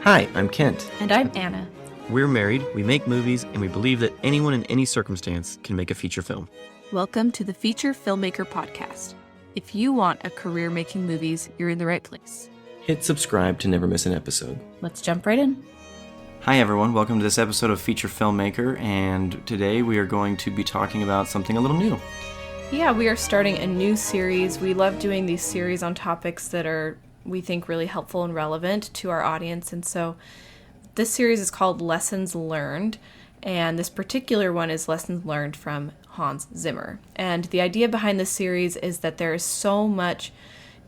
Hi, I'm Kent. And I'm Anna. We're married, we make movies, and we believe that anyone in any circumstance can make a feature film. Welcome to the Feature Filmmaker Podcast. If you want a career making movies, you're in the right place. Hit subscribe to never miss an episode. Let's jump right in. Hi everyone, welcome to this episode of Feature Filmmaker, and today we are going to be talking about something a little new. Yeah, we are starting a new series. We love doing these series on topics that are, we think, really helpful and relevant to our audience, and so this series is called Lessons Learned, and this particular one is Lessons Learned from Hans Zimmer. And the idea behind this series is that there is so much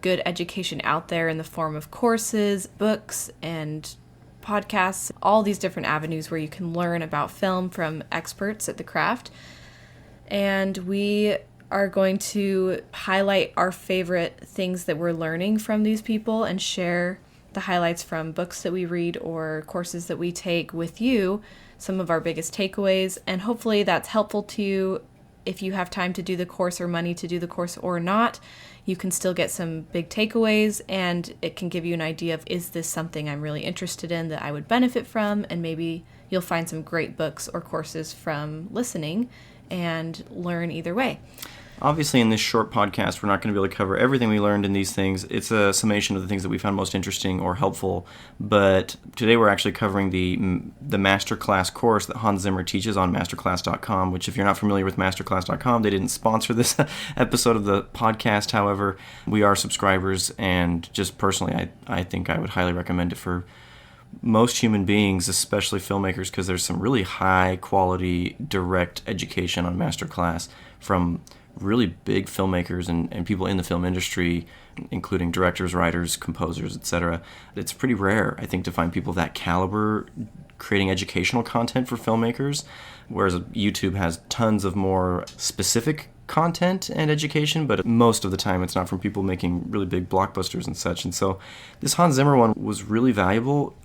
good education out there in the form of courses, books, and podcasts, all these different avenues where you can learn about film from experts at the craft. And we are going to highlight our favorite things that we're learning from these people and share the highlights from books that we read or courses that we take with you, some of our biggest takeaways, and hopefully that's helpful to you if you have time to do the course or money to do the course or not. You can still get some big takeaways, and it can give you an idea of, is this something I'm really interested in that I would benefit from? And maybe you'll find some great books or courses from listening and learn either way. Obviously, in this short podcast, we're not going to be able to cover everything we learned in these things. It's a summation of the things that we found most interesting or helpful. But today we're actually covering the masterclass course that Hans Zimmer teaches on masterclass.com, which if you're not familiar with masterclass.com, they didn't sponsor this episode of the podcast. However, we are subscribers, and just personally, I think I would highly recommend it for most human beings, especially filmmakers, because there's some really high-quality direct education on Masterclass from really big filmmakers and people in the film industry, including directors, writers, composers, etc. It's pretty rare, I think, to find people of that caliber creating educational content for filmmakers, whereas YouTube has tons of more specific content and education, but most of the time it's not from people making really big blockbusters and such. And so this Hans Zimmer one was really valuable.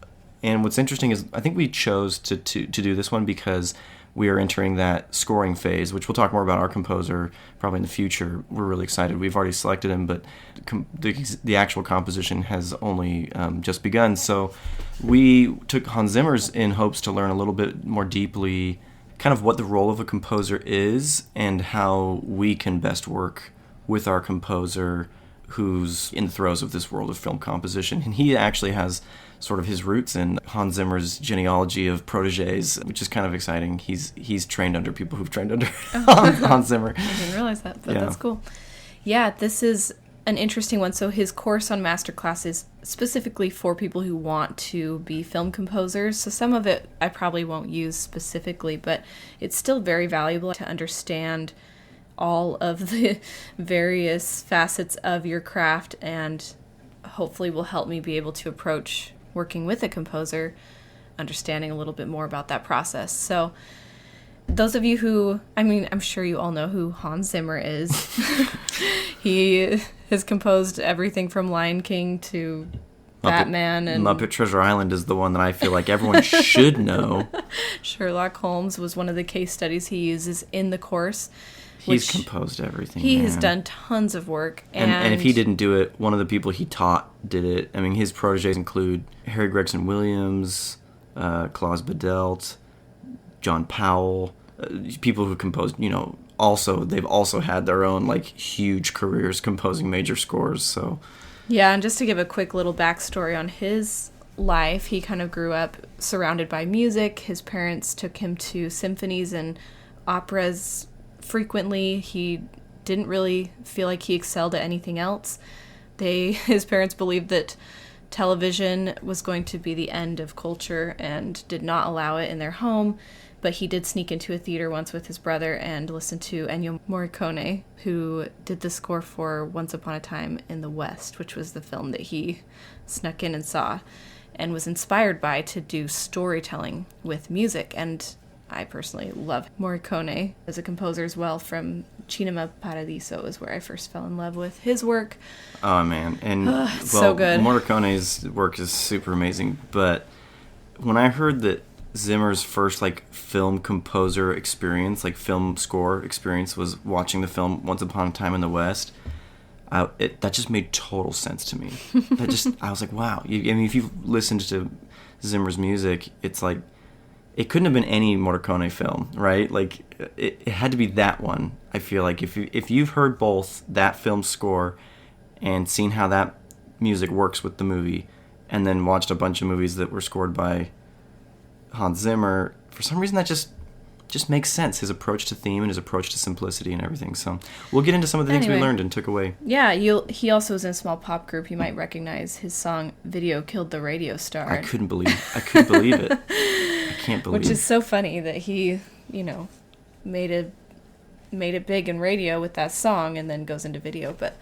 And what's interesting is I think we chose to do this one because we are entering that scoring phase, which we'll talk more about our composer probably in the future. We're really excited. We've already selected him, but the actual composition has only just begun. So we took Hans Zimmer's in hopes to learn a little bit more deeply kind of what the role of a composer is and how we can best work with our composer who's in the throes of this world of film composition. And he actually has sort of his roots in Hans Zimmer's genealogy of proteges, which is kind of exciting. He's trained under people who've trained under Hans Zimmer. I didn't realize that, but Yeah. That's cool. Yeah, this is an interesting one. So his course on Masterclass is specifically for people who want to be film composers. So some of it I probably won't use specifically, but it's still very valuable to understand all of the various facets of your craft, and hopefully will help me be able to approach working with a composer, understanding a little bit more about that process. So those of you who, I'm sure you all know who Hans Zimmer is. He has composed everything from Lion King to Batman and Muppet Treasure Island is the one that I feel like everyone should know. Sherlock Holmes was one of the case studies he uses in the course. He's composed everything. He has done tons of work. And if he didn't do it, one of the people he taught did it. I mean, his proteges include Harry Gregson Williams, Klaus Badelt, John Powell, people who composed, they've also had their own, huge careers composing major scores, so. Yeah, and just to give a quick little backstory on his life, he kind of grew up surrounded by music. His parents took him to symphonies and operas frequently. He didn't really feel like he excelled at anything else. His parents believed that television was going to be the end of culture and did not allow it in their home, but he did sneak into a theater once with his brother and listen to Ennio Morricone, who did the score for Once Upon a Time in the West, which was the film that he snuck in and saw and was inspired by to do storytelling with music. And I personally love Morricone as a composer as well. From Cinema Paradiso is where I first fell in love with his work. Oh, man. And so good. Morricone's work is super amazing. But when I heard that Zimmer's first film composer experience, film score experience, was watching the film Once Upon a Time in the West, that just made total sense to me. I was like, wow. If you've listened to Zimmer's music, it's like it couldn't have been any Morricone film, right? Like it had to be that one. I feel like if you've heard both that film score and seen how that music works with the movie, and then watched a bunch of movies that were scored by Hans Zimmer, for some reason that just makes sense. His approach to theme and his approach to simplicity and everything. So we'll get into some of the things we learned and took away. Yeah, he also was in a small pop group. You might recognize his song "Video Killed the Radio Star." I couldn't believe it. I can't believe it. Which is so funny that he, made it big in radio with that song and then goes into video. But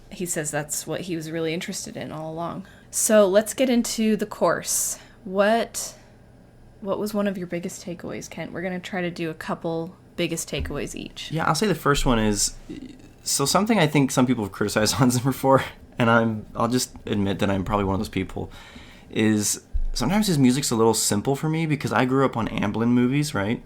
he says that's what he was really interested in all along. So let's get into the course. What was one of your biggest takeaways, Kent? We're going to try to do a couple biggest takeaways each. Yeah, I'll say the first one is, so something I think some people have criticized Hans Zimmer for, and I'll just admit that I'm probably one of those people, is sometimes his music's a little simple for me because I grew up on Amblin movies, right?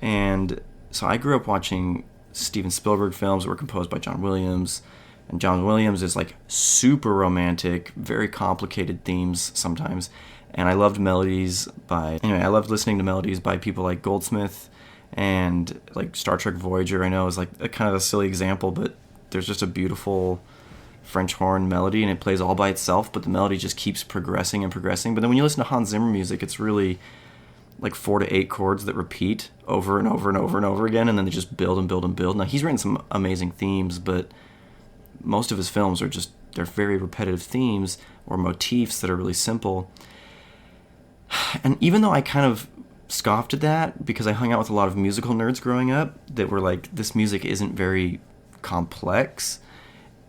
And so I grew up watching Steven Spielberg films that were composed by John Williams, and John Williams is like super romantic, very complicated themes sometimes. And I loved I loved listening to melodies by people like Goldsmith and like Star Trek Voyager. I know is like a kind of a silly example, but there's just a beautiful French horn melody and it plays all by itself, but the melody just keeps progressing and progressing. But then when you listen to Hans Zimmer music, it's really like 4 to 8 chords that repeat over and over and over and over again, and then they just build and build and build. Now, he's written some amazing themes, but most of his films they're very repetitive themes or motifs that are really simple. And even though I kind of scoffed at that because I hung out with a lot of musical nerds growing up that were like, this music isn't very complex,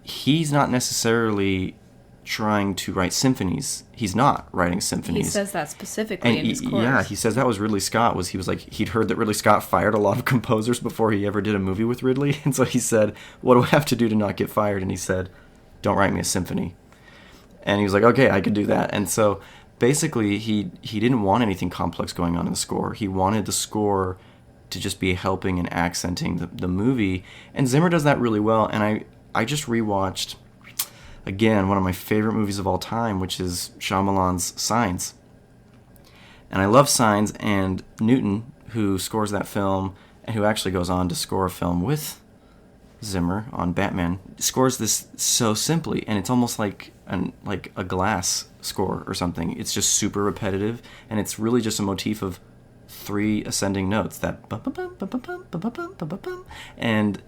he's not necessarily trying to write symphonies. He's not writing symphonies. He says that specifically in his course. Yeah, he says that was Ridley Scott. He'd heard that Ridley Scott fired a lot of composers before he ever did a movie with Ridley. And so he said, what do I have to do to not get fired? And he said, don't write me a symphony. And he was like, okay, I could do that. And so basically, he didn't want anything complex going on in the score. He wanted the score to just be helping and accenting the movie. And Zimmer does that really well. And I just rewatched, again, one of my favorite movies of all time, which is Shyamalan's Signs. And I love Signs, and Newton, who scores that film, and who actually goes on to score a film with Zimmer on Batman, scores this so simply, and it's almost like a Glass score or something. It's just super repetitive, and it's really just a motif of 3 ascending notes, that bum, bum, bum, bum, bum, bum, bum, bum, bum, bum. And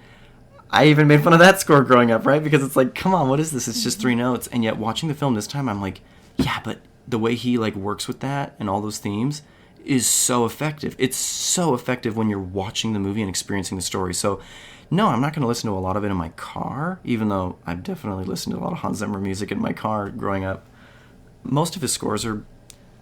I even made fun of that score growing up, right? Because it's like, come on, what is this? It's just 3 notes. And yet watching the film this time, I'm like, yeah, but the way he like works with that and all those themes is so effective. It's so effective when you're watching the movie and experiencing the story. So no, I'm not going to listen to a lot of it in my car, even though I've definitely listened to a lot of Hans Zimmer music in my car growing up. Most of his scores are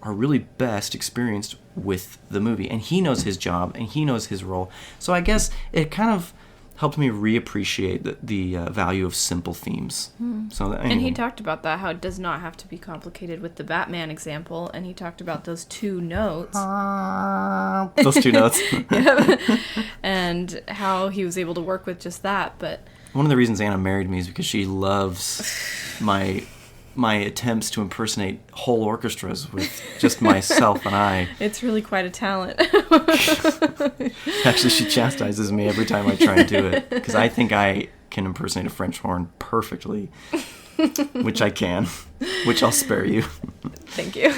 really best experienced with the movie, and he knows his job and he knows his role. So I guess it kind of helped me reappreciate the value of simple themes. So anyway. And he talked about that, how it does not have to be complicated with the Batman example, and he talked about those 2 notes. Those 2 notes. And how he was able to work with just that. But one of the reasons Anna married me is because she loves my attempts to impersonate whole orchestras with just myself and I. It's really quite a talent. Actually, she chastises me every time I try and do it, because I think I can impersonate a French horn perfectly, which I can, which I'll spare you. Thank you.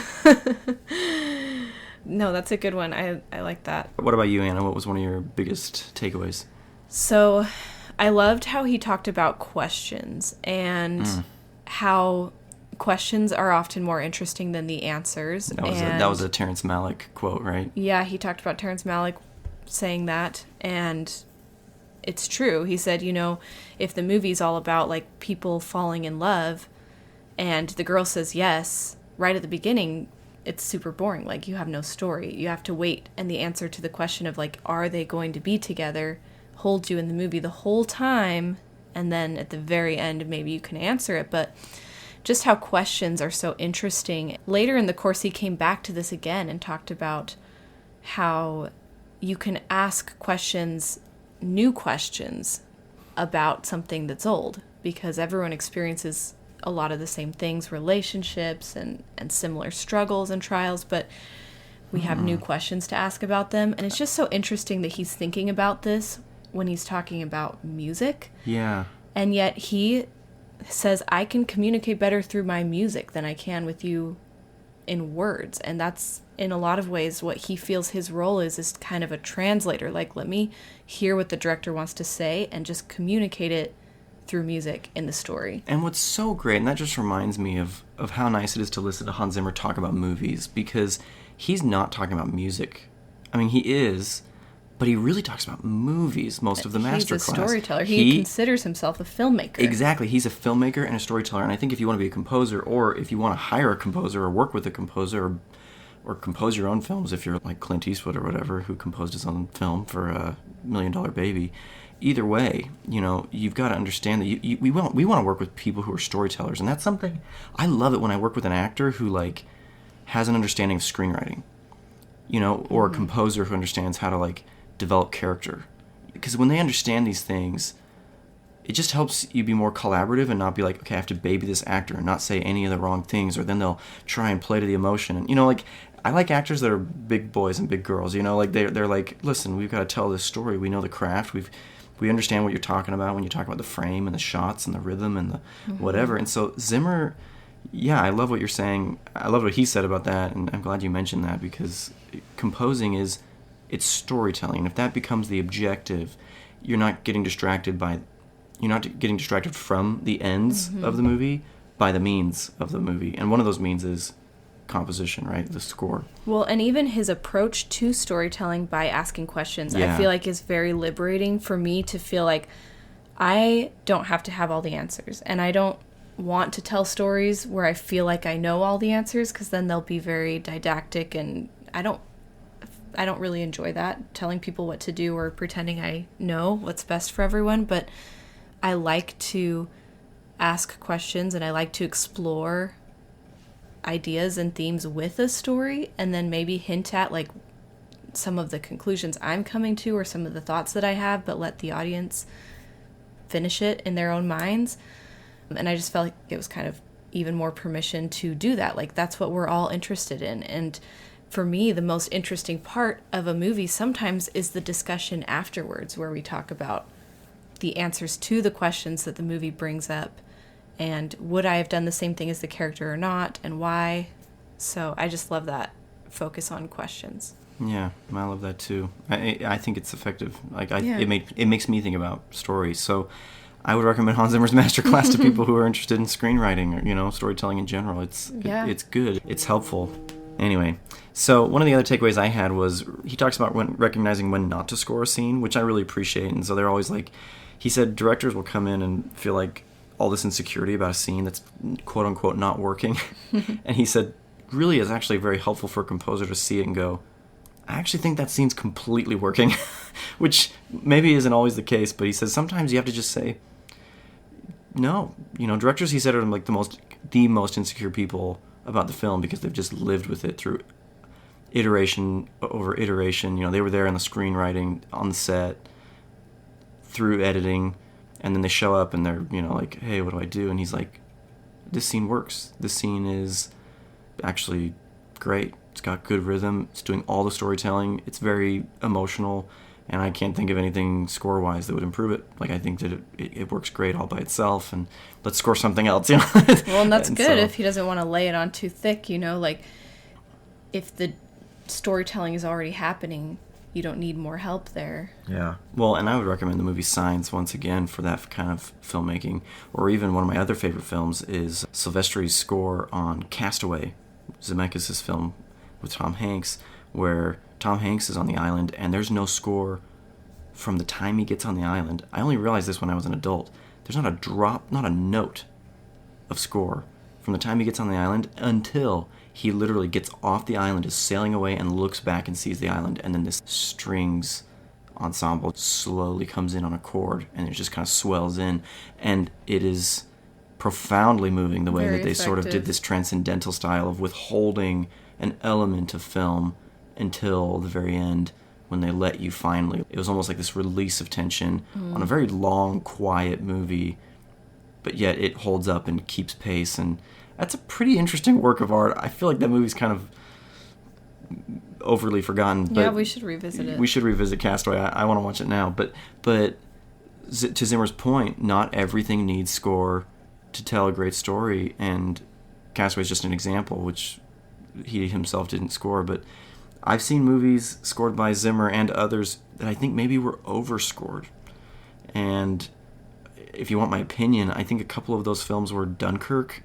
No, that's a good one. I like that. What about you, Anna? What was one of your biggest takeaways? So I loved how he talked about questions and how questions are often more interesting than the answers. That was a Terrence Malick quote, right? Yeah, he talked about Terrence Malick saying that, and it's true. He said, if the movie's all about like people falling in love and the girl says yes right at the beginning, it's super boring. Like, you have no story. You have to wait, and the answer to the question of like, are they going to be together, holds you in the movie the whole time, and then at the very end maybe you can answer it. But just how questions are so interesting. Later in the course, he came back to this again and talked about how you can ask questions, new questions, about something that's old, because everyone experiences a lot of the same things, relationships and similar struggles and trials, but we have new questions to ask about them. And it's just so interesting that he's thinking about this when he's talking about music. Yeah. And yet he says, I can communicate better through my music than I can with you in words. And that's, in a lot of ways, what he feels his role is kind of a translator. Like, let me hear what the director wants to say and just communicate it through music in the story. And what's so great, and that just reminds me of how nice it is to listen to Hans Zimmer talk about movies, because he's not talking about music. I mean, he is, but he really talks about movies most of the masterclass. He's a storyteller. He considers himself a filmmaker. Exactly. He's a filmmaker and a storyteller. And I think if you want to be a composer, or if you want to hire a composer or work with a composer, or compose your own films, if you're like Clint Eastwood or whatever, who composed his own film for $1 Million Baby, either way, you know, you've got to understand that we want to work with people who are storytellers. And that's something, I love it when I work with an actor who, like, has an understanding of screenwriting, you know, or a composer who understands how to, like, develop character. Because when they understand these things, it just helps you be more collaborative and not be like, okay, I have to baby this actor and not say any of the wrong things, or then they'll try and play to the emotion. And, you know, like, I like actors that are big boys and big girls, you know, like they're like, listen, we've got to tell this story. We know the craft. We understand what you're talking about when you talk about the frame and the shots and the rhythm and the whatever. And so Zimmer, yeah, I love what you're saying. I love what he said about that, and I'm glad you mentioned that, because composing it's storytelling. And if that becomes the objective, you're not getting distracted from the ends of the movie by the means of the movie. And one of those means is composition, right? The score. Well, and even his approach to storytelling by asking questions, I feel like is very liberating for me to feel like I don't have to have all the answers. And I don't want to tell stories where I feel like I know all the answers, because then they'll be very didactic, and I don't really enjoy that, telling people what to do or pretending I know what's best for everyone. But I like to ask questions, and I like to explore ideas and themes with a story, and then maybe hint at, like, some of the conclusions I'm coming to or some of the thoughts that I have, but let the audience finish it in their own minds. And I just felt like it was kind of even more permission to do that. Like, that's what we're all interested in. And for me, the most interesting part of a movie sometimes is the discussion afterwards, where we talk about the answers to the questions that the movie brings up, and would I have done the same thing as the character or not, and why. So I just love that focus on questions. Yeah, I love that too. I think it's effective. Like, it makes me think about stories. So I would recommend Hans Zimmer's masterclass to people who are interested in screenwriting or, you know, storytelling in general. It's good. It's helpful. Anyway, so one of the other takeaways I had was he talks about recognizing when not to score a scene, which I really appreciate. And so they're always like, he said directors will come in and feel like all this insecurity about a scene that's quote unquote not working. And he said, really is actually very helpful for a composer to see it and go, I actually think that scene's completely working, which maybe isn't always the case, but he says sometimes you have to just say, no. You know, directors, he said, are like the most insecure people about the film, because they've just lived with it through iteration over iteration. You know, they were there in the screenwriting, on the set, through editing, and then they show up and they're, you know, like, hey, what do I do? And he's like, this scene works. This scene is actually great. It's got good rhythm. It's doing all the storytelling. It's very emotional, and I can't think of anything score-wise that would improve it. Like, I think that it works great all by itself, and let's score something else, you know? Well, and that's good if he doesn't want to lay it on too thick, you know? Like, if the storytelling is already happening, you don't need more help there. Yeah. Well, and I would recommend the movie Signs once again for that kind of filmmaking. Or even one of my other favorite films is Silvestri's score on Castaway, Zemeckis' film with Tom Hanks, where Tom Hanks is on the island and there's no score from the time he gets on the island. I only realized this when I was an adult. There's not a drop, not a note of score from the time he gets on the island until he literally gets off the island, is sailing away, and looks back and sees the island, and then this strings ensemble slowly comes in on a chord, and it just kind of swells in, and it is profoundly moving the way that they sort of did this transcendental style of withholding an element of film until the very end, when they let you finally. It was almost like this release of tension on a very long, quiet movie but yet it holds up and keeps pace. And that's a pretty interesting work of art. I feel like that movie's kind of overly forgotten. But yeah, we should revisit it. We should revisit Castaway. I want to watch it now. But to Zimmer's point, not everything needs score to tell a great story, and Castaway is just an example, which he himself didn't score. But I've seen movies scored by Zimmer and others that I think maybe were overscored. And if you want my opinion, I think a couple of those films were Dunkirk,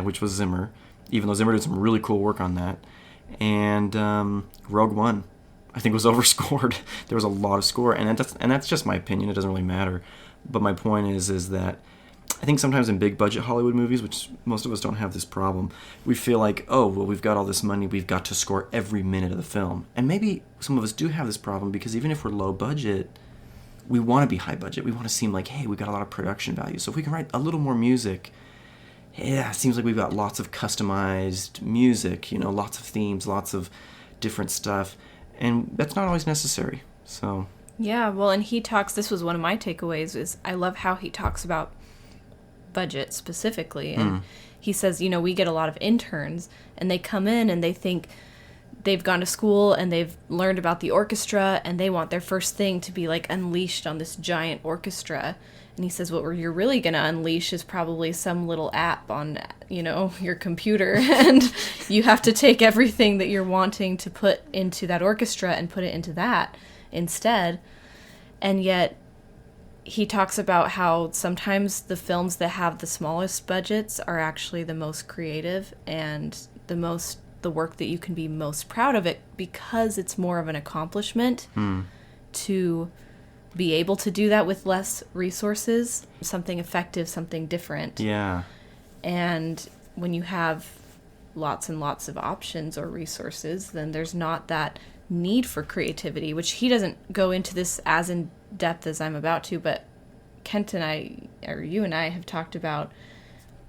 which was Zimmer, even though Zimmer did some really cool work on that, and Rogue One, I think was overscored. There was a lot of score, and that's just my opinion. It doesn't really matter. But my point is that I think sometimes in big budget Hollywood movies, which most of us don't have this problem, we feel like, oh, well, we've got all this money, we've got to score every minute of the film. And maybe some of us do have this problem because even if we're low budget, we want to be high budget. We want to seem like, hey, we've got a lot of production value. So if we can write a little more music, yeah, it seems like we've got lots of customized music, lots of themes, lots of different stuff. And that's not always necessary. So yeah, well, and this was one of my takeaways, is I love how he talks about budget specifically. And he says, we get a lot of interns, and they come in and they think they've gone to school and they've learned about the orchestra, and they want their first thing to be like unleashed on this giant orchestra. And he says, what you're really going to unleash is probably some little app on, your computer. And you have to take everything that you're wanting to put into that orchestra and put it into that instead. And yet he talks about how sometimes the films that have the smallest budgets are actually the most creative and the work that you can be most proud of it, because it's more of an accomplishment to be able to do that with less resources, something effective, something different. Yeah. And when you have lots and lots of options or resources, then there's not that need for creativity, which he doesn't go into this as in depth as I'm about to, but Kent and I, or you and I, have talked about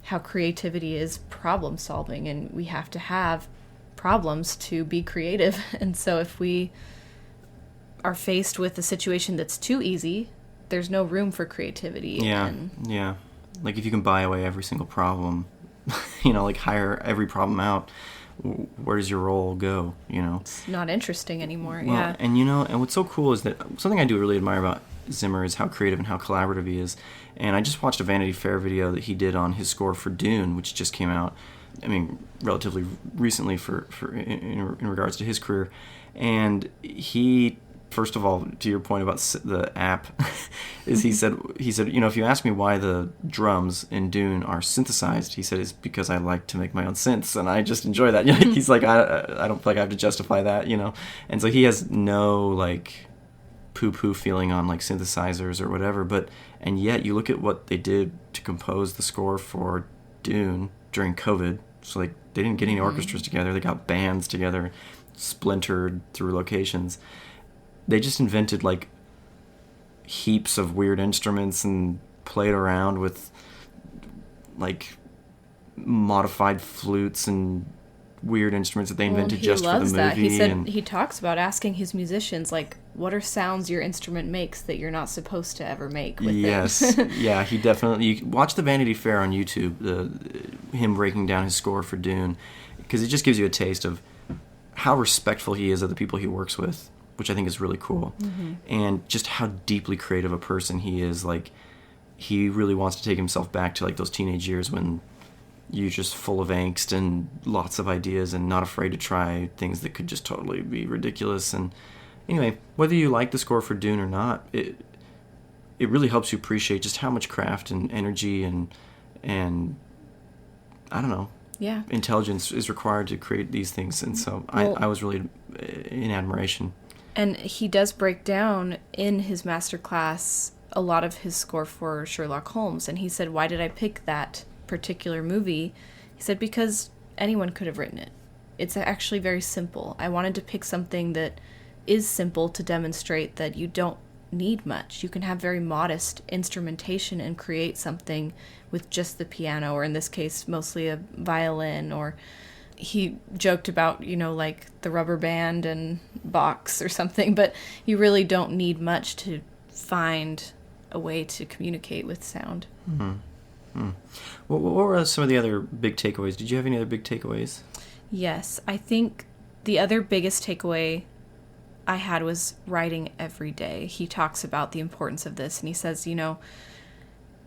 how creativity is problem solving, and we have to have problems to be creative. And so if we are faced with a situation that's too easy, there's no room for creativity. Yeah. Like if you can buy away every single problem, like hire every problem out, where does your role go? It's not interesting anymore. Well, yeah. And what's so cool is that something I do really admire about Zimmer is how creative and how collaborative he is. And I just watched a Vanity Fair video that he did on his score for Dune, which just came out, relatively recently in regards to his career. And he, first of all, to your point about the app, is he said, if you ask me why the drums in Dune are synthesized, he said it's because I like to make my own synths, and I just enjoy that. He's like, I don't feel like I have to justify that, And so he has no poo-poo feeling on synthesizers or whatever, and yet you look at what they did to compose the score for Dune during COVID. So they didn't get any orchestras together, they got bands together, splintered through locations. They just invented heaps of weird instruments and played around with modified flutes and weird instruments that they invented just for the movie. That. He said he talks about asking his musicians what are sounds your instrument makes that you're not supposed to ever make with it. Yeah, he definitely. You watch the Vanity Fair on YouTube, him breaking down his score for Dune, because it just gives you a taste of how respectful he is of the people he works with, which I think is really cool, and just how deeply creative a person he is. He really wants to take himself back to those teenage years when you're just full of angst and lots of ideas and not afraid to try things that could just totally be ridiculous. And anyway, whether you like the score for Dune or not, it really helps you appreciate just how much craft and energy and I don't know, intelligence is required to create these things. And so I was really in admiration. And he does break down in his masterclass a lot of his score for Sherlock Holmes. And he said, why did I pick that particular movie? He said, because anyone could have written it. It's actually very simple. I wanted to pick something that is simple to demonstrate that you don't need much. You can have very modest instrumentation and create something with just the piano, or in this case, mostly a violin. Or he joked about, the rubber band and box or something, but you really don't need much to find a way to communicate with sound. Mm-hmm. What were some of the other big takeaways? Did you have any other big takeaways? Yes, I think the other biggest takeaway I had was writing every day. He talks about the importance of this, and he says,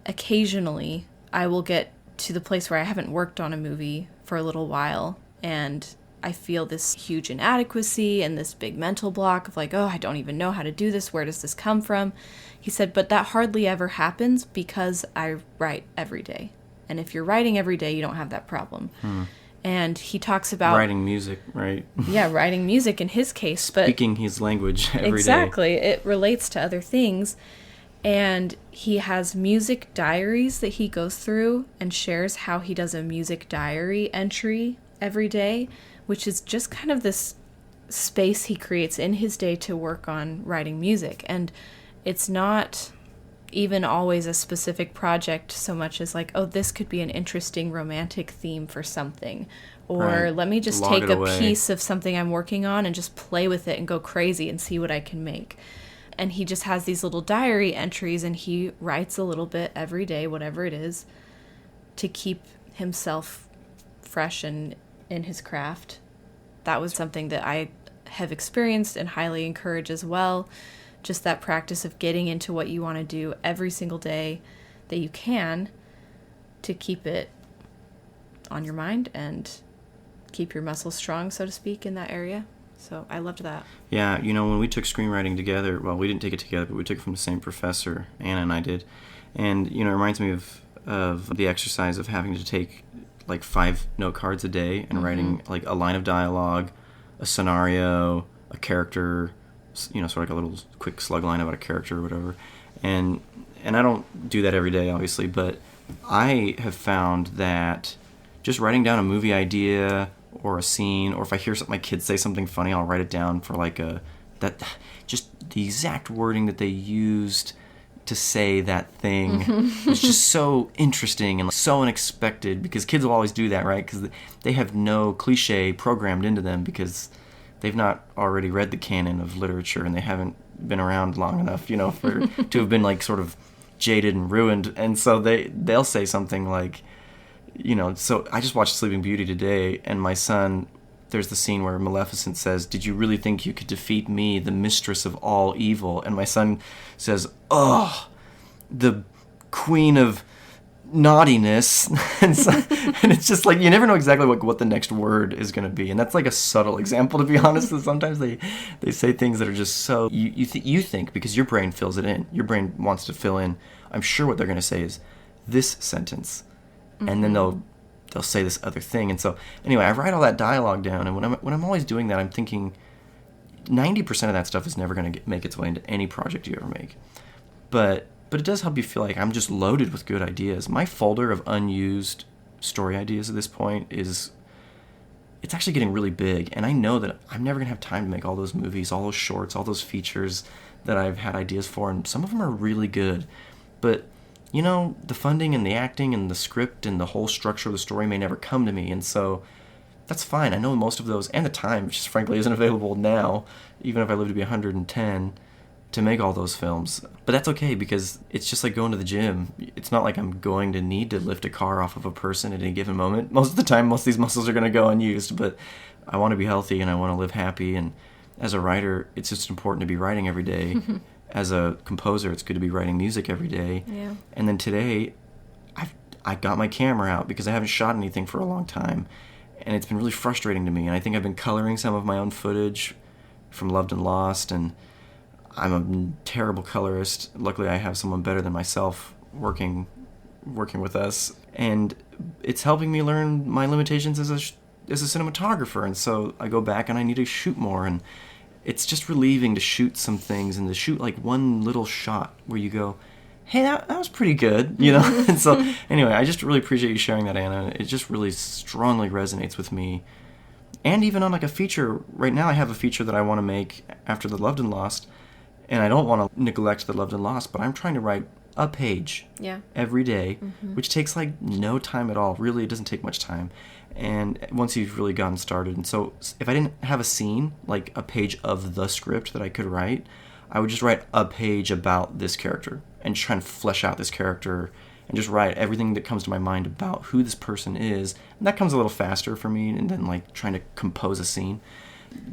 occasionally I will get to the place where I haven't worked on a movie for a little while, and I feel this huge inadequacy and this big mental block of like, oh, I don't even know how to do this. Where does this come from? He said, but that hardly ever happens because I write every day. And if you're writing every day, you don't have that problem. And he talks about... Writing music, right? Yeah, writing music in his case. But speaking his language every day. Exactly. It relates to other things. And he has music diaries that he goes through and shares how he does a music diary entry every day, which is just kind of this space he creates in his day to work on writing music. And it's not even always a specific project so much as like, oh, this could be an interesting romantic theme for something. Or right. Let me just take a piece of something I'm working on and just play with it and go crazy and see what I can make. And he just has these little diary entries, and he writes a little bit every day, whatever it is, to keep himself fresh and in his craft. That was something that I have experienced and highly encourage as well. Just that practice of getting into what you want to do every single day that you can to keep it on your mind and keep your muscles strong, so to speak, in that area. So I loved that. Yeah, when we took screenwriting together, well, we didn't take it together, but we took it from the same professor, Anna and I did. And, it reminds me of the exercise of having to take like 5 note cards a day and writing like a line of dialogue, a scenario, a character, sort of like a little quick slug line about a character or whatever. And I don't do that every day, obviously, but I have found that just writing down a movie idea or a scene, or if I hear my kids say something funny, I'll write it down for like just the exact wording that they used to say that thing. It's just so interesting and so unexpected, because kids will always do that, right? Because they have no cliche programmed into them because they've not already read the canon of literature and they haven't been around long enough, for to have been like sort of jaded and ruined. And so they'll say something like, so I just watched Sleeping Beauty today, and my son, there's the scene where Maleficent says, "Did you really think you could defeat me, the mistress of all evil?" And my son says, "Oh, the queen of naughtiness." and it's just like, you never know exactly what the next word is going to be. And that's like a subtle example, to be honest. Sometimes they say things that are just so, you think, because your brain fills it in. Your brain wants to fill in. I'm sure what they're going to say is this sentence. And then they'll say this other thing. And so anyway, I write all that dialogue down, and when I'm always doing that, I'm thinking 90% of that stuff is never going to make its way into any project you ever make. But it does help you feel like I'm just loaded with good ideas. My folder of unused story ideas at this point it's actually getting really big, and I know that I'm never going to have time to make all those movies, all those shorts, all those features that I've had ideas for, and some of them are really good. But the funding and the acting and the script and the whole structure of the story may never come to me, and so that's fine. I know most of those, and the time, which just frankly isn't available now, even if I live to be 110, to make all those films. But that's okay, because it's just like going to the gym. It's not like I'm going to need to lift a car off of a person at any given moment. Most of the time, most of these muscles are going to go unused, but I want to be healthy and I want to live happy, and as a writer, it's just important to be writing every day. As a composer, it's good to be writing music every day. Yeah. And then today, I got my camera out because I haven't shot anything for a long time, and it's been really frustrating to me. And I think I've been coloring some of my own footage from Loved and Lost, and I'm a terrible colorist. Luckily, I have someone better than myself working with us, and it's helping me learn my limitations as a cinematographer. And so I go back and I need to shoot more, and it's just relieving to shoot some things and to shoot like one little shot where you go, hey, that was pretty good, And so anyway, I just really appreciate you sharing that, Anna. It just really strongly resonates with me. And even on like a feature, right now I have a feature that I want to make after the Loved and Lost, and I don't want to neglect the Loved and Lost, but I'm trying to write a page every day, which takes like no time at all. Really, it doesn't take much time. And once you've really gotten started. And so if I didn't have a scene, like a page of the script that I could write, I would just write a page about this character and try and flesh out this character and just write everything that comes to my mind about who this person is. And that comes a little faster for me than like trying to compose a scene.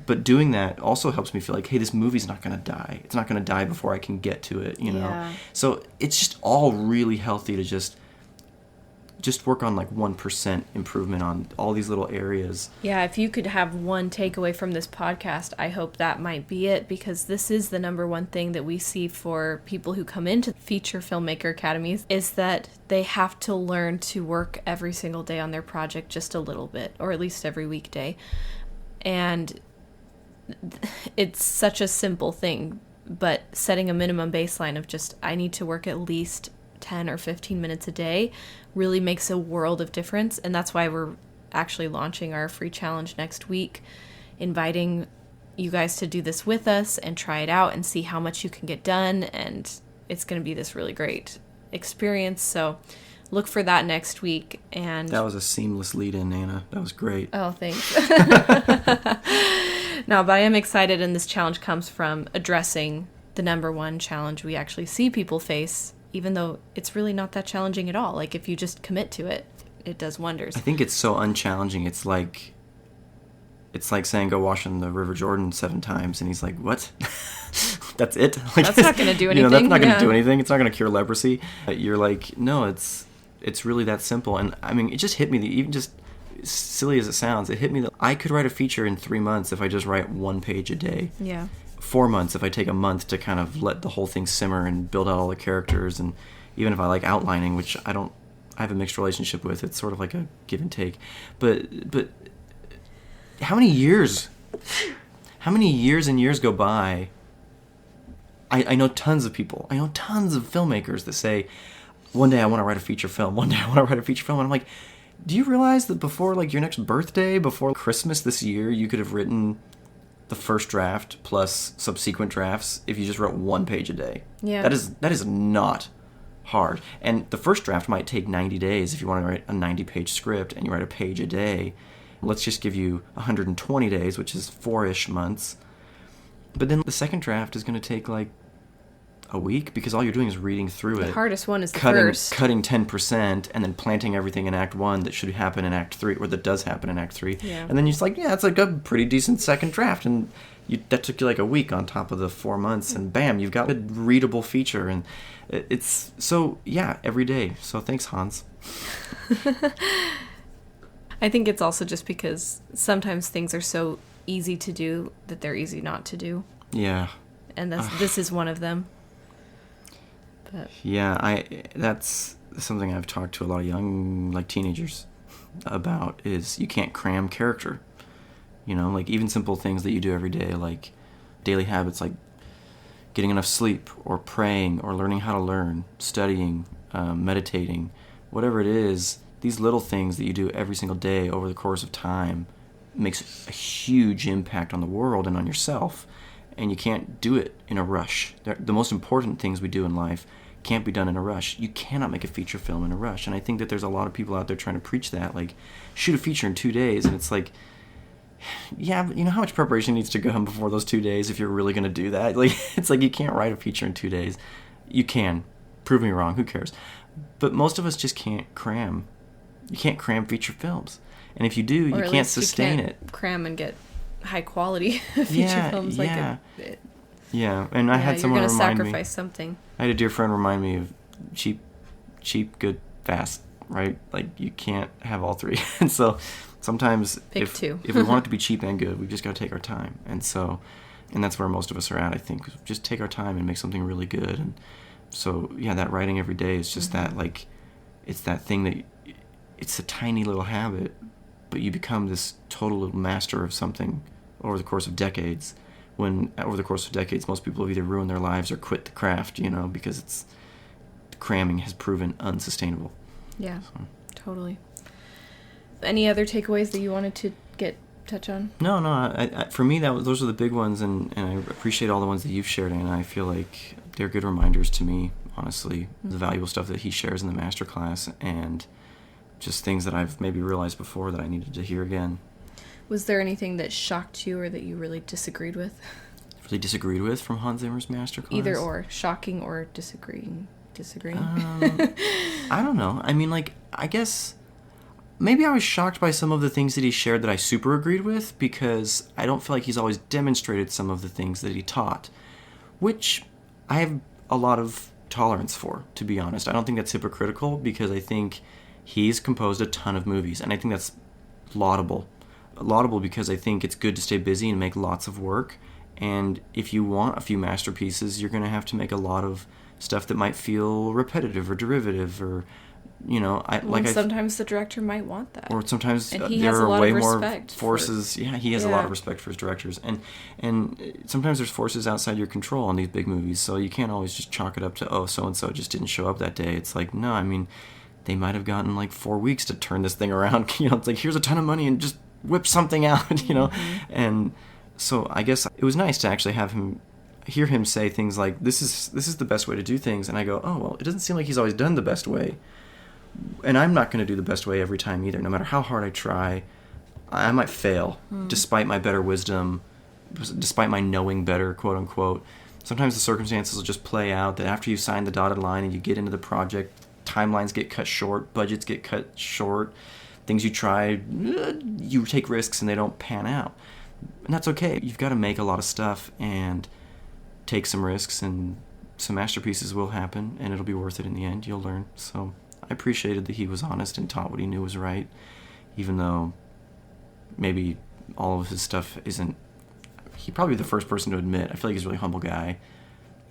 But doing that also helps me feel like, hey, this movie's not going to die. It's not going to die before I can get to it, you know? Yeah. So it's just all really healthy to just work on like 1% improvement on all these little areas. Yeah, if you could have one takeaway from this podcast, I hope that might be it, because this is the number one thing that we see for people who come into feature filmmaker academies, is that they have to learn to work every single day on their project just a little bit, or at least every weekday. And it's such a simple thing, but setting a minimum baseline of just, I need to work at least 10 or 15 minutes a day really makes a world of difference. And that's why we're actually launching our free challenge next week, inviting you guys to do this with us and try it out and see how much you can get done. And it's going to be this really great experience. So look for that next week. And that was a seamless lead in, Anna. That was great. Oh, thanks. No, but I am excited, and this challenge comes from addressing the number one challenge we actually see people face, even though it's really not that challenging at all. Like, if you just commit to it, it does wonders. I think it's so unchallenging. It's like saying go wash in the River Jordan 7 times, and he's like, what? That's it? Like, that's not going to do anything. You know, that's not going to do anything. It's not going to cure leprosy. You're like, no, it's really that simple. And I mean, it just hit me, even just silly as it sounds, it hit me that I could write a feature in 3 months if I just write 1 page a day. Yeah. 4 months if I take a month to kind of let the whole thing simmer and build out all the characters. And even if I like outlining, which I have a mixed relationship with, it's sort of like a give and take. But how many years and years go by? I know tons of people. I know tons of filmmakers that say, one day I want to write a feature film. One day I want to write a feature film. And I'm like, do you realize that before like your next birthday, before Christmas this year, you could have written the first draft plus subsequent drafts if you just wrote 1 page a day? Yeah. That is not hard. And the first draft might take 90 days if you want to write a 90-page script and you write a page a day. Let's just give you 120 days, which is 4-ish months. But then the second draft is going to take like a week, because all you're doing is reading through it. The hardest one is the first. Cutting 10% and then planting everything in Act 1 that should happen in Act 3, or that does happen in Act 3. Yeah. And then you're just like, yeah, it's like a pretty decent second draft. And that took you like a week on top of the 4 months. And bam, you've got a readable feature. And it's so, yeah, every day. So thanks, Hans. I think it's also just because sometimes things are so easy to do that they're easy not to do. Yeah. And this is one of them. But yeah, that's something I've talked to a lot of young, like, teenagers about, is you can't cram character. You know, like, even simple things that you do every day, like daily habits, like getting enough sleep, or praying, or learning how to learn, studying, meditating, whatever it is, these little things that you do every single day over the course of time makes a huge impact on the world and on yourself. And you can't do it in a rush. The most important things we do in life can't be done in a rush. You cannot make a feature film in a rush. And I think that there's a lot of people out there trying to preach that, like, shoot a feature in 2 days. And it's like, yeah, but you know how much preparation needs to go on before those 2 days if you're really going to do that? Like, it's like you can't write a feature in 2 days. You can. Prove me wrong. Who cares? But most of us just can't cram. You can't cram feature films. And if you do, you can't sustain it. Cram and get high quality feature films. Yeah, and I had someone remind me. You're going to sacrifice something. I had a dear friend remind me of cheap, good, fast, right? Like, you can't have all three. And so sometimes if we want it to be cheap and good, we've just got to take our time. And that's where most of us are at, I think. Just take our time and make something really good. And so, yeah, that writing every day is just that, like, it's that thing that, it's a tiny little habit, but you become this total little master of something over the course of decades. When over the course of decades, most people have either ruined their lives or quit the craft, you know, because cramming has proven unsustainable. Yeah, totally. Any other takeaways that you wanted to touch on? No. I for me, those are the big ones, and I appreciate all the ones that you've shared, and I feel like they're good reminders to me, honestly, the valuable stuff that he shares in the masterclass, and just things that I've maybe realized before that I needed to hear again. Was there anything that shocked you or that you really disagreed with? Really disagreed with from Hans Zimmer's masterclass? Either or, shocking or disagreeing disagree. I don't know. I mean, like, I guess maybe I was shocked by some of the things that he shared that I super agreed with, because I don't feel like he's always demonstrated some of the things that he taught, which I have a lot of tolerance for, to be honest. I don't think that's hypocritical, because I think he's composed a ton of movies, and I think that's laudable. Laudable because I think it's good to stay busy and make lots of work, and if you want a few masterpieces, you're going to have to make a lot of stuff that might feel repetitive or derivative, or sometimes the director might want that, or sometimes and he there has a are lot way of more respect forces. He has a lot of respect for his directors, and sometimes there's forces outside your control on these big movies, so you can't always just chalk it up to, oh, so and so just didn't show up that day. It's like, no, I mean, they might have gotten like 4 weeks to turn this thing around. It's like, here's a ton of money and just whip something out. Mm-hmm. And so I guess it was nice to actually hear him say things like, this is the best way to do things, and I go, oh, well, it doesn't seem like he's always done the best way, and I'm not going to do the best way every time either. No matter how hard I try, I might fail, despite my better wisdom, despite my knowing better, quote unquote. Sometimes the circumstances will just play out that after you sign the dotted line and you get into the project, timelines get cut short, budgets get cut short, things you try, you take risks and they don't pan out. And that's okay. You've got to make a lot of stuff and take some risks, and some masterpieces will happen, and it'll be worth it in the end. You'll learn. So I appreciated that he was honest and taught what he knew was right, even though maybe all of his stuff isn't. He'd probably be the first person to admit, I feel like he's a really humble guy,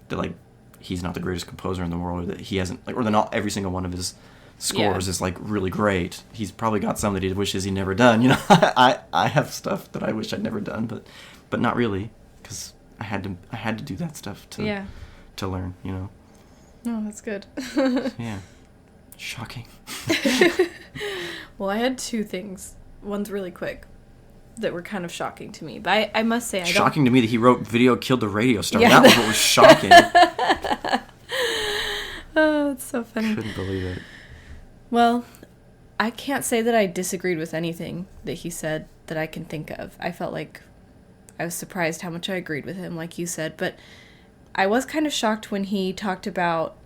that like he's not the greatest composer in the world, or that he hasn't, like, or that not every single one of his scores is like really great. He's probably got some that he wishes he'd never done. I have stuff that I wish I'd never done, but not really, because I had to do that stuff to learn. No, that's good. Yeah. Shocking. Well, I had two things. One's really quick that were kind of shocking to me. But I must say, shocking to me that he wrote "Video Killed the Radio Star." Yeah, that was what was shocking. Oh, it's so funny. Couldn't believe it. Well, I can't say that I disagreed with anything that he said that I can think of. I felt like I was surprised how much I agreed with him, like you said. But I was kind of shocked when he talked about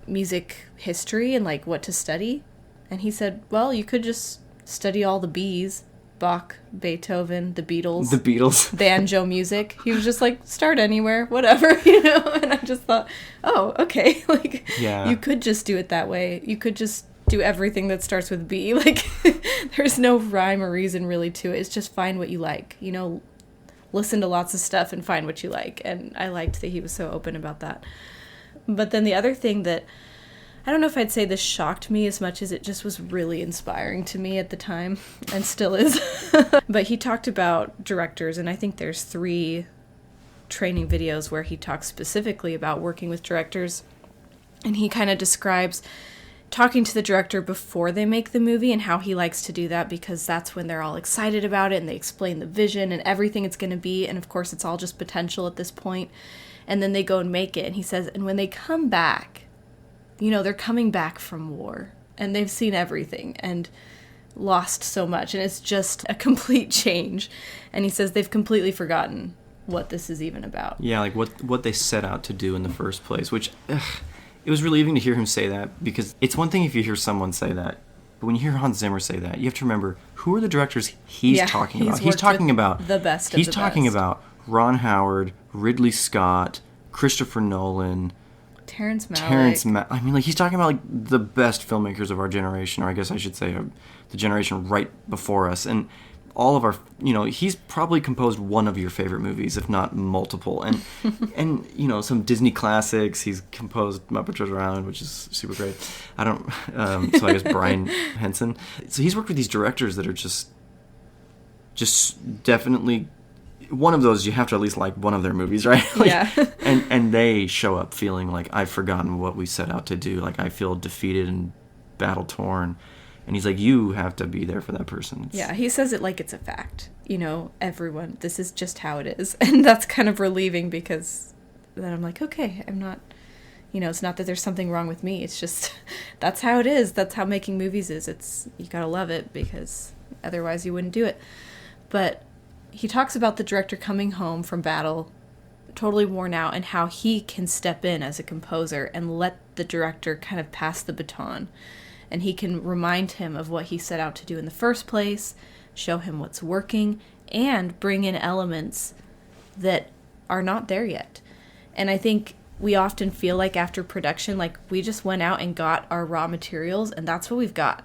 music history and like what to study. And he said, well, you could just study all the B's. Bach, Beethoven, the Beatles, banjo music. He was just like, start anywhere, whatever, and I just thought, oh, okay, like, you could just do it that way. You could just do everything that starts with B. Like, there's no rhyme or reason really to it. It's just find what you like, listen to lots of stuff and find what you like. And I liked that he was so open about that. But then the other thing that, I don't know if I'd say this shocked me as much as it just was really inspiring to me at the time, and still is. But he talked about directors, and I think there's 3 training videos where he talks specifically about working with directors. And he kind of describes talking to the director before they make the movie and how he likes to do that, because that's when they're all excited about it and they explain the vision and everything it's going to be. And of course, it's all just potential at this point. And then they go and make it. And he says, and when they come back, they're coming back from war and they've seen everything and lost so much. And it's just a complete change. And he says they've completely forgotten what this is even about. Yeah, like what they set out to do in the first place, which it was relieving to hear him say that, because it's one thing if you hear someone say that, but when you hear Hans Zimmer say that, you have to remember, who are the directors he's talking about? He's talking about the best of He's the talking best. about Ron Howard, Ridley Scott, Christopher Nolan, Terrence Malick. I mean, like, he's talking about like the best filmmakers of our generation, or I guess I should say the generation right before us, and all of our, he's probably composed one of your favorite movies, if not multiple, and and some Disney classics. He's composed Muppet Treasure Island, which is super great. So I guess Brian Henson. So he's worked with these directors that are just definitely. One of those, you have to at least like one of their movies, right? And they show up feeling like, I've forgotten what we set out to do. Like, I feel defeated and battle torn. And he's like, you have to be there for that person. He says it like it's a fact. Everyone, this is just how it is. And that's kind of relieving, because then I'm like, okay, I'm not, it's not that there's something wrong with me. It's just, that's how it is. That's how making movies is. You gotta love it, because otherwise you wouldn't do it. But he talks about the director coming home from battle totally worn out, and how he can step in as a composer and let the director kind of pass the baton. And he can remind him of what he set out to do in the first place, show him what's working, and bring in elements that are not there yet. And I think we often feel like after production, like we just went out and got our raw materials, and that's what we've got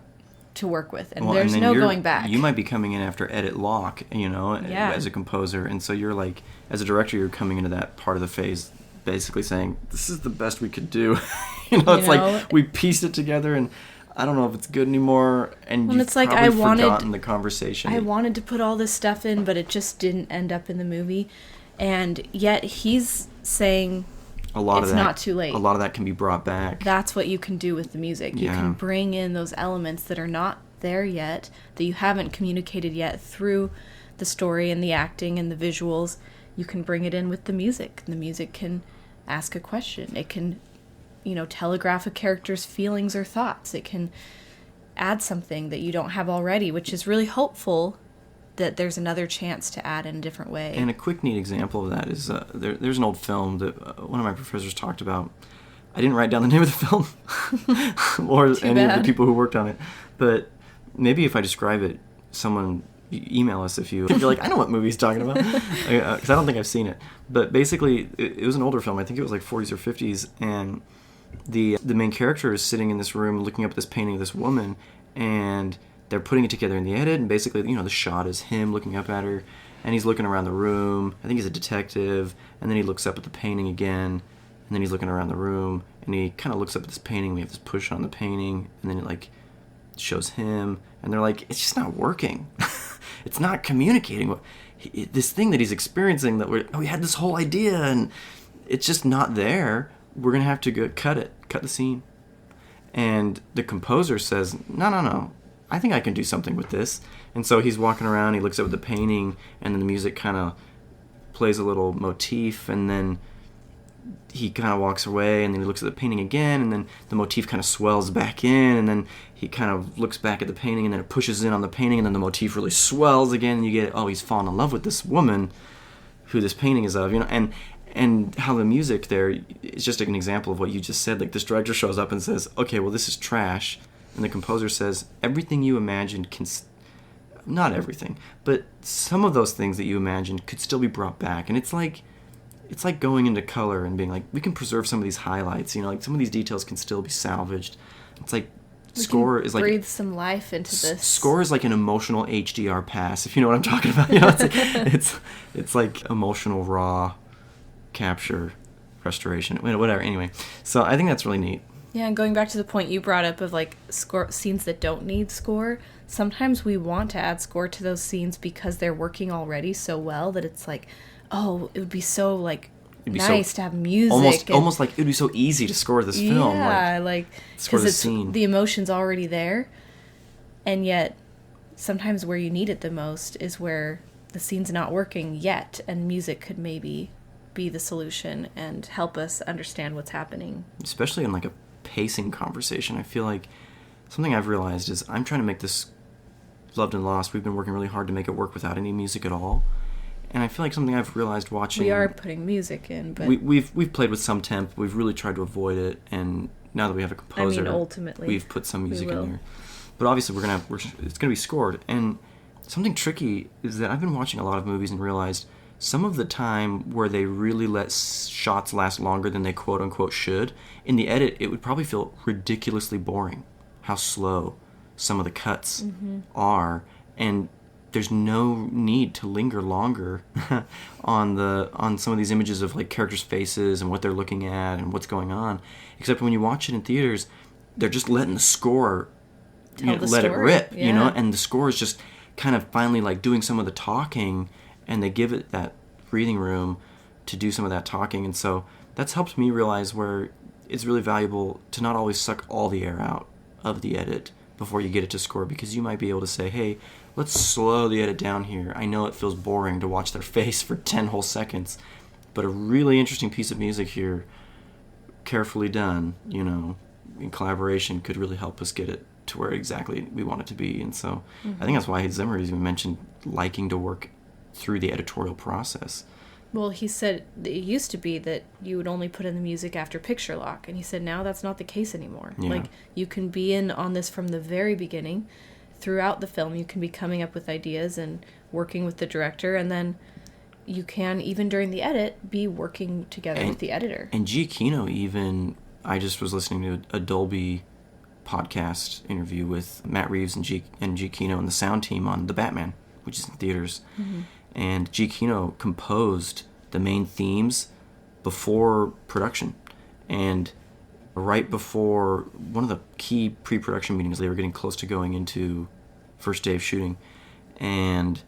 to work with. And there's and no going back. You might be coming in after edit lock, as a composer. And so you're like, as a director, you're coming into that part of the phase basically saying, this is the best we could do. Like we pieced it together, and I don't know if it's good anymore. And you've it's like probably forgotten the conversation. I wanted to put all this stuff in, but it just didn't end up in the movie. And yet he's saying it's not too late. A lot of that can be brought back. That's what you can do with the music. You can bring in those elements that are not there yet, that you haven't communicated yet through the story and the acting and the visuals. You can bring it in with the music. The music can ask a question. It can, telegraph a character's feelings or thoughts. It can add something that you don't have already, which is really hopeful that there's another chance to add in a different way. And a quick, neat example of that is there's an old film that one of my professors talked about. I didn't write down the name of the film or any of the people who worked on it. But maybe if I describe it, someone email us if you're like, I know what movie he's talking about. Because I don't think I've seen it. But basically, it was an older film. I think it was like 40s or 50s. And the main character is sitting in this room looking up at this painting of this woman. And they're putting it together in the edit, and basically, the shot is him looking up at her, and he's looking around the room. I think he's a detective, and then he looks up at the painting again, and then he's looking around the room, and he kind of looks up at this painting. We have this push on the painting, and then it shows him, and they're like, it's just not working. It's not communicating. This thing that he's experiencing, that we had this whole idea, and it's just not there. We're gonna have to cut the scene. And the composer says, no. I think I can do something with this. And so he's walking around, he looks up at the painting, and then the music kind of plays a little motif, and then he kind of walks away, and then he looks at the painting again, and then the motif kind of swells back in, and then he kind of looks back at the painting, and then it pushes in on the painting, and then the motif really swells again, and you get, he's fallen in love with this woman who this painting is of, and how the music there is just an example of what you just said. Like, this director shows up and says, okay, well, this is trash. And the composer says, everything you imagined not everything, but some of those things that you imagined could still be brought back. And it's like going into color and being like, we can preserve some of these highlights, some of these details can still be salvaged. It's like, score is like, breathe some life into this. Score is like an emotional HDR pass, if you know what I'm talking about. It's like emotional raw capture, restoration, whatever. Anyway, so I think that's really neat. Yeah, and going back to the point you brought up of score scenes that don't need score, sometimes we want to add score to those scenes because they're working already so well that it's like, it would be so nice to have music. Almost like it would be so easy to score this film. Yeah, because scene. The emotion's already there, and yet sometimes where you need it the most is where the scene's not working yet, and music could maybe be the solution and help us understand what's happening. Especially in a pacing conversation. I feel like something I've realized is I'm trying to make this Loved and Lost. We've been working really hard to make it work without any music at all. And I feel like something I've realized watching... We are putting music in, but... We've played with some temp. We've really tried to avoid it. And now that we have a composer... ultimately... We've put some music in there. But obviously it's going to be scored. And something tricky is that I've been watching a lot of movies and realized some of the time where they really let shots last longer than they quote-unquote should, in the edit, it would probably feel ridiculously boring how slow some of the cuts are. And there's no need to linger longer on some of these images of characters' faces and what they're looking at and what's going on. Except when you watch it in theaters, they're just letting the score let it rip, and the score is just kind of finally doing some of the talking, and they give it that breathing room to do some of that talking. And so that's helped me realize where it's really valuable to not always suck all the air out of the edit before you get it to score, because you might be able to say, hey, let's slow the edit down here. I know it feels boring to watch their face for 10 whole seconds, but a really interesting piece of music here, carefully done, in collaboration, could really help us get it to where exactly we want it to be. And so I think that's why Hans Zimmer has even mentioned liking to work through the editorial process, Well, he said it used to be that you would only put in the music after picture lock, and he said now that's not the case anymore. Yeah. Like, you can be in on this from the very beginning. Throughout the film, you can be coming up with ideas and working with the director, and then you can, even during the edit, be working together with the editor. And Giacchino even, I just was listening to a Dolby podcast interview with Matt Reeves and Giacchino and the sound team on The Batman, which is in theaters. Mm-hmm. And Giacchino composed the main themes before production. And right before one of the key pre-production meetings, they were getting close to going into first day of shooting. And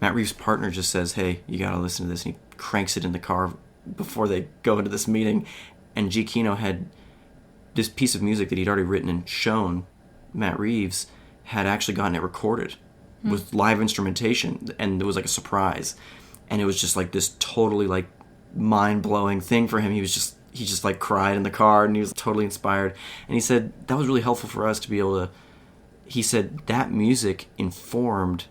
Matt Reeves' partner just says, hey, you got to listen to this. And he cranks it in the car before they go into this meeting. And Giacchino had this piece of music that he'd already written and shown Matt Reeves, had actually gotten it recorded with live instrumentation, and it was like a surprise, and it was just like this totally like mind-blowing thing for him. He just like cried in the car, and he was totally inspired, and he said that was really helpful for us to be able to, he said that music informed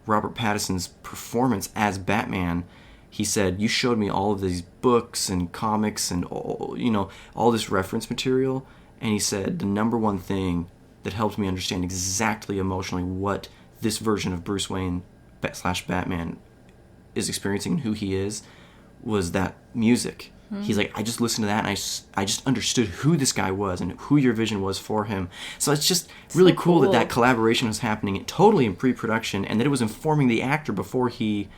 Robert Pattinson's performance as Batman. He said, you showed me all of these books and comics and all this reference material, and he said the number one thing that helped me understand exactly emotionally what this version of Bruce Wayne / Batman is experiencing and who he is was that music. Mm-hmm. He's like, I just listened to that and I just understood who this guy was and who your vision was for him. So it's just really so cool that collaboration was happening totally in pre-production, and that it was informing the actor before he...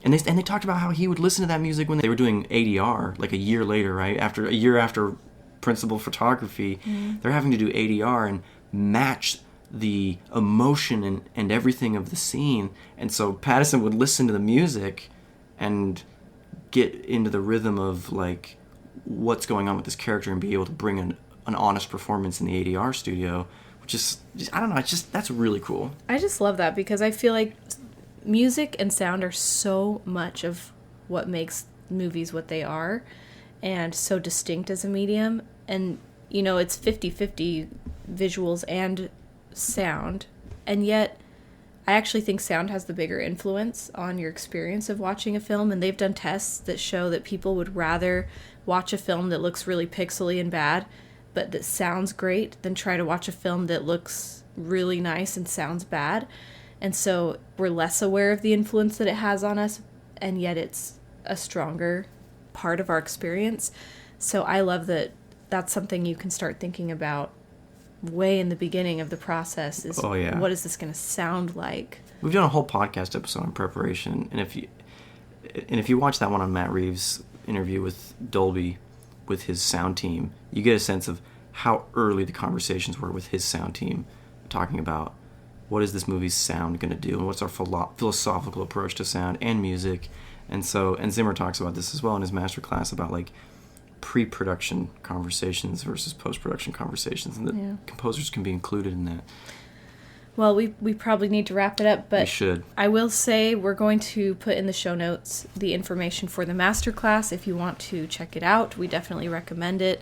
And they talked about how he would listen to that music when they were doing ADR, like a year later, right? A year after principal photography, they're having to do ADR and match the emotion and everything of the scene. And so Pattison would listen to the music and get into the rhythm of like what's going on with this character and be able to bring an honest performance in the ADR studio, which is, I don't know, that's really cool. I just love that because I feel like music and sound are so much of what makes movies what they are and so distinct as a medium. And, it's 50-50 visuals and sound. And yet, I actually think sound has the bigger influence on your experience of watching a film. And they've done tests that show that people would rather watch a film that looks really pixely and bad, but that sounds great, than try to watch a film that looks really nice and sounds bad. And so we're less aware of the influence that it has on us, and yet it's a stronger part of our experience. So I love that that's something you can start thinking about way in the beginning of the process is, what is this going to sound like? We've done a whole podcast episode in preparation, and if you watch that one on Matt Reeves' interview with Dolby, with his sound team, you get a sense of how early the conversations were with his sound team, talking about what is this movie's sound going to do, and what's our philosophical approach to sound and music. And Zimmer talks about this as well in his masterclass about like pre-production conversations versus post-production conversations, and that composers can be included in that. Well, we probably need to wrap it up, but we should. I will say we're going to put in the show notes the information for the masterclass. If you want to check it out, we definitely recommend it.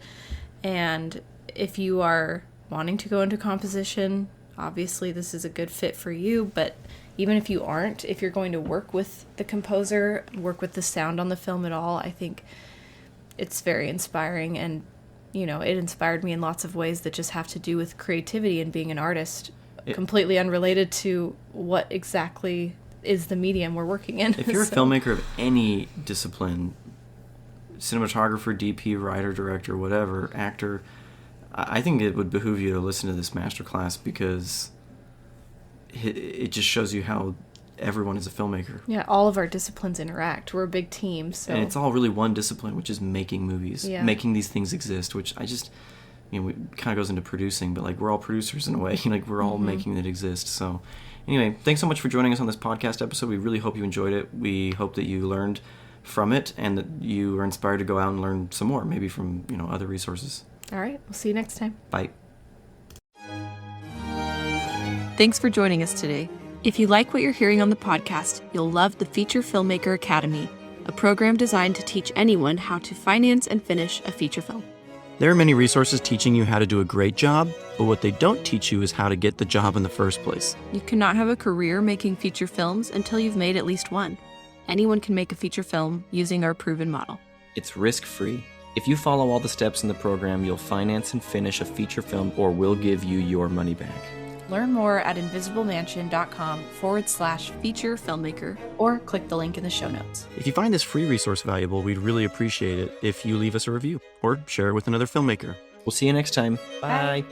And if you are wanting to go into composition, obviously this is a good fit for you, but even if you aren't, if you're going to work with the composer, work with the sound on the film at all, I think it's very inspiring, and it inspired me in lots of ways that just have to do with creativity and being an artist, completely unrelated to what exactly is the medium we're working in. If you're a filmmaker of any discipline, cinematographer, DP, writer, director, whatever, actor, I think it would behoove you to listen to this masterclass, because it just shows you how everyone is a filmmaker. Yeah, all of our disciplines interact. We're a big team, so... And it's all really one discipline, which is making movies, making these things exist, which I just... it kind of goes into producing, but like we're all producers in a way. Like we're all making it exist. So anyway, thanks so much for joining us on this podcast episode. We really hope you enjoyed it. We hope that you learned from it and that you are inspired to go out and learn some more, maybe from other resources. All right, we'll see you next time. Bye. Thanks for joining us today. If you like what you're hearing on the podcast, you'll love the Feature Filmmaker Academy, a program designed to teach anyone how to finance and finish a feature film. There are many resources teaching you how to do a great job, but what they don't teach you is how to get the job in the first place. You cannot have a career making feature films until you've made at least one. anyone can make a feature film using our proven model. It's risk-free. If you follow all the steps in the program, you'll finance and finish a feature film or we'll give you your money back. Learn more at invisiblemansion.com/feature filmmaker or click the link in the show notes. If you find this free resource valuable, we'd really appreciate it if you leave us a review or share it with another filmmaker. We'll see you next time. Bye.